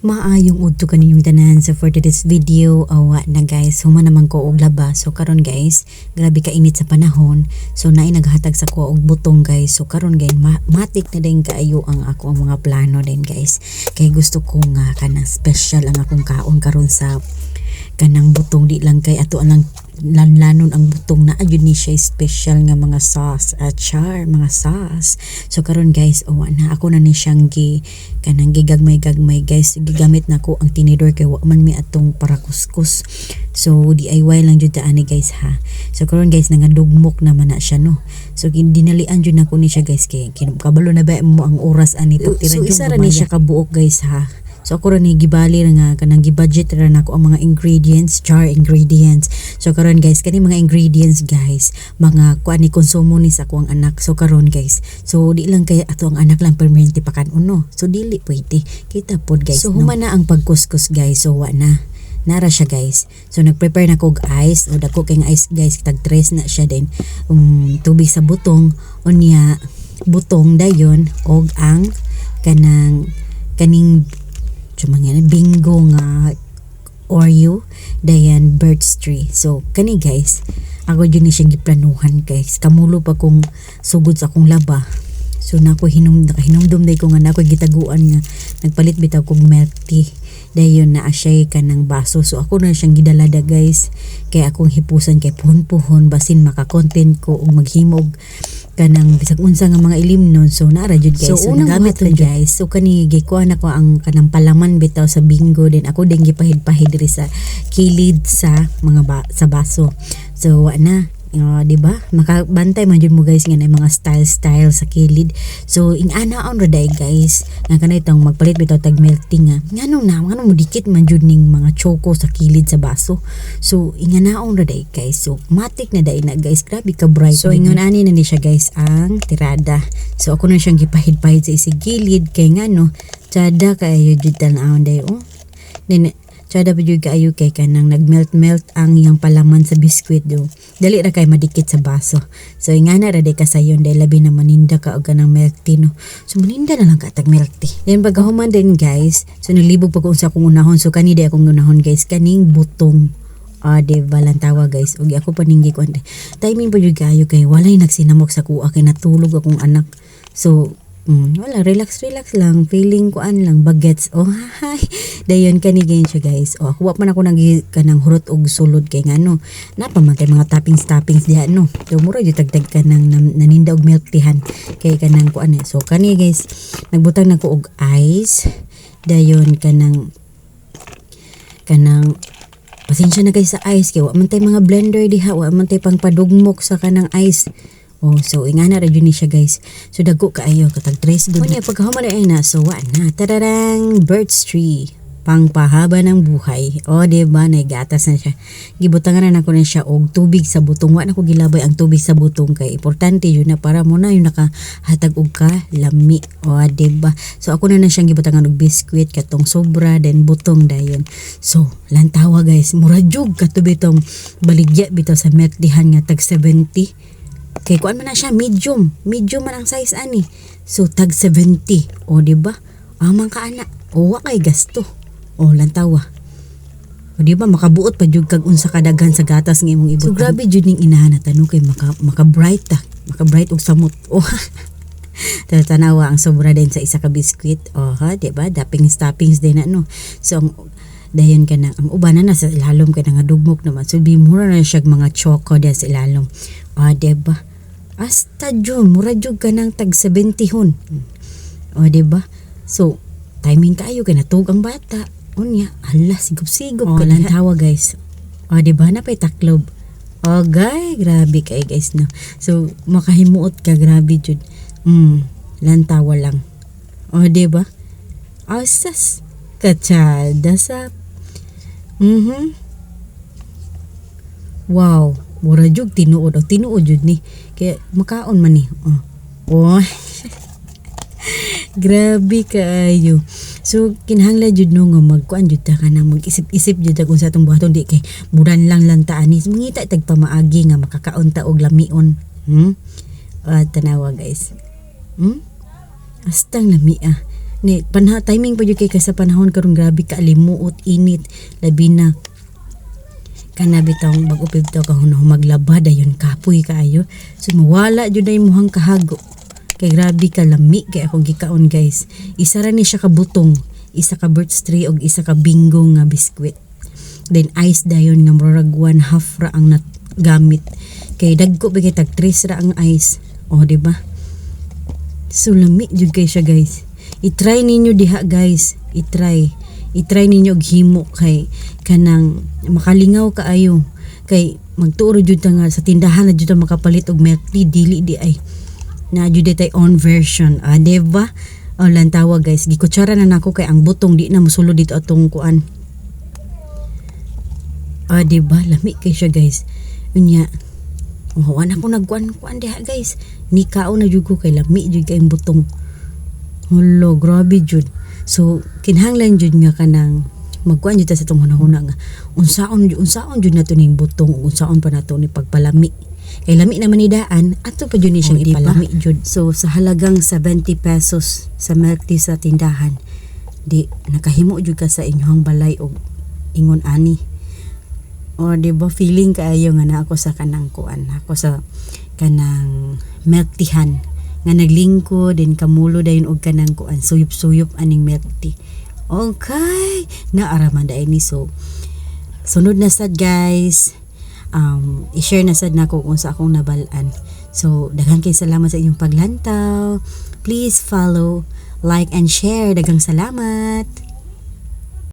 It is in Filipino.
Maayong udto kaninyong tanan. So for today's video, awa na guys, huma naman ko og laba. So karon guys, grabe ka init sa panahon. So naay naghatag sa ko og butong guys. So karon guys, matik na din kaayo ang ako ang mga plano din guys. Kay gusto ko nga kanang special ang akong kaon karon sa kanang butong, di lang kay ato ang lanlanon ang butong na ayun ni siya special nga mga sauce at mga sauce. So karon guys, na ako na ni siyang kanang gigagmay guys, gigamit na ko ang tinidor kay wa man mi atong para kuskus. So DIY lang jud ani guys ha. So karon guys, nangadugmok naman na siya no. So dinalian jud nako ni siya guys kay kabalo na ba mo ang oras ani pagtira jud. So isa ra ni siya kabuok guys ha. So ako rin gibali nga kanang gibudget ra nako ang mga ingredients. So karon guys, kani mga ingredients guys, mga kuan ni konsumo ni sa akong anak. So karon guys, so di lang kay ato ang anak lang permanente pa kanon. So dili pwede. Kita pod guys. So huma na ang pagkuskus guys. So wa na. Nara siya guys. So nagprepare na ko og ice. O dako kay ice guys, tag 3 na siya din. Tubig sa butong unya butong dayon og ang kaning bingo nga Oreo dayan birch tree. So kani guys, ako yun ni siyang giplanuhan guys. Kamulo pa kong sugod sa akong laba. So nakahinumdum day ko nga nako gitaguan nga nagpalit bitaw kog milk tea. Dayon na asya kanang baso. So ako na siyang gidalada guys. Kay akong hipusan kay puhon basin maka-content ko og maghimog kanang bisag unsa nga mga ilimnon. So naara jud guys. So nagamit lang guys. So kani gikuha na ko ang kanang palaman bitaw sa bingo, din ako din gipahid-pahid diri sa kilid sa mga sa baso. So na di ba? Makabantay man jud mo guys nga mga style sa kilid. So ing-anaon ra day guys. Nga kanay tong magpalit bitaw tag milk tea nga. Nganong mo dikit man jud ning mga choco sa kilid sa baso. So ing-anaon ra day guys. So matik na day na guys. Grabe ka bright. So ingon ani na ni siya guys ang tirada. So ako na siyang gipahid-pahid sa isig gilid kay ngano tsada kayo jud tan-aon day Then tsada pa jud kaayo kay kanang nagmelt ang iyang palaman sa biskwit do. Dali ra kay madikit sa baso. So ingana ra day kasayon day labi na maninda ka og kanang milk tea no. So maninda na lang ka tag milk tea. Then pagkahuman din guys, so nalibog pa ko sa akong unahon. So kani day akong unahon guys, kaning butong de balantawa guys. Og ako paninggi ko timing pa jud kaayo kay walay nagsinamok sa kuha kay natulog akong anak. So wala, relax lang, feeling ko lang bagets. Hi dayon kanigin siya guys. Ako wa man ako kanang hurot og sulod kay ngano napamantay mga toppings diha no. So mura jud tagtag kanang naninda og milk teahan kay kanang kuan so kani guys, nagbutang nako og ice dayon kanang pasensya na guys sa ice kay wa man tay mga blender diha, wa man tay pang padugmok sa kanang ice. So ingana ra jud ni siya guys. So dagko kaayo katag 3 gud. Unya pagkahuman na so na tararang birch tree pangpahaba ng buhay. Diba na gatas na siya. Gibutangan na nako na siya og tubig sa butong. Wa na ko gilabay ang tubig sa butong kay importante yun na para mo na yung nakahatag og ka lami. Diba? So ako na siyang gibutangan og biskwit katong sobra then butong dayon. So lantawa guys, mura jug katubi tong baligya bitaw sa milk dihan nga tag 70. Kay kuan man na siya medium man ang size ani. So tag 70. Diba? Amang ka ana. Wa kay gasto. Lantawa. Diba makabuot pa jud kag unsa kadaghan sa gatas nga imong ibutang. So grabe jud ning inahan na tanong kay maka-bright maka-bright og samot. Tanawa ang sobra din sa isa ka biskwit. Diba? Toppings din na no. So dayon ka na ang uban na sa ilalom kay nga dugmok naman. So bimura na siya mga choco diha sa ilalom. Diba? Hasta jud mura jud ka nang tag 70 hon. Diba? So timing kayo kay natug ang bata. Unya, ala sigop-sigop ka lang tawa guys. Diba na pay taklob. Gay, grabe kay guys no. So makahimuot ka grabe jud. Lantawa lang. Diba? Asas katsada sa wow, mura jud tinuod jud ni kaya makaon man ni. Grabe kaayo. So kinahanglan jud no nga magkuan jud ta kana mag-isip-isip jud kung sa atong buhaton di kay buran lang taan ni mangita tag pamaagi nga makakaon ta og lamion. Tanawa guys. Astang lami Ni timing pa jud kay sa panahon karon grabe ka limuot init labi na kana bitong bag-upib taw kahon maglaba dayon kapoy kaayo. So mawala jud ay muhang kahago. Kay grabe ka lami kay akong gikaon guys. Isa ra ni siya ka butong, isa ka birch tree og isa ka bingo nga biskwit. Then ice dayon nga murag 1/2 ra ang gamit. Kay dagko ba kay tag 3 ra ang ice. Oh, di ba? So lami jud kay siya guys. I-try ninyo diha guys. I-try ninyo og himo kay kanang makalingaw kaayo. Kay magtuoro jud ta nga sa tindahan na jud ta makapalit og milk tea dili di ay. Na jud tay own version. Di ba? O lantawa guys, gikutsara na nako kay ang butong di na mosulod dito atong kuan. Di ba? Lami kay siya guys. Unya. Wala ko nagkuan diha guys. Nikao na jud ko kay lami jud kay ang butong. Hello, grabe jud. So kinahanglan jud nga kanang magkuan jud ta sa tong hunahuna nga unsaon jud nato ning butong, unsaon pa nato ni pagpalami. Kay lami naman ni daan, ato pa jud ni siyang ipalami jud. So sa halagang 70 pesos sa milk tea sa tindahan, di nakahimo jud ka sa inyong balay og ingon ani. O di ba feeling kaayo nga na ako sa kanang kuan, ako sa kanang milk teahan nga naglingkod din kamulo dayon og kanang kuan suyop-suyop aning milk tea. Okay, naaraman dai ni so. Sunod na sad guys. I-share na sad nako kung sa akong nabal-an. So daghang kay salamat sa inyong paglantaw. Please follow, like and share. Daghang salamat.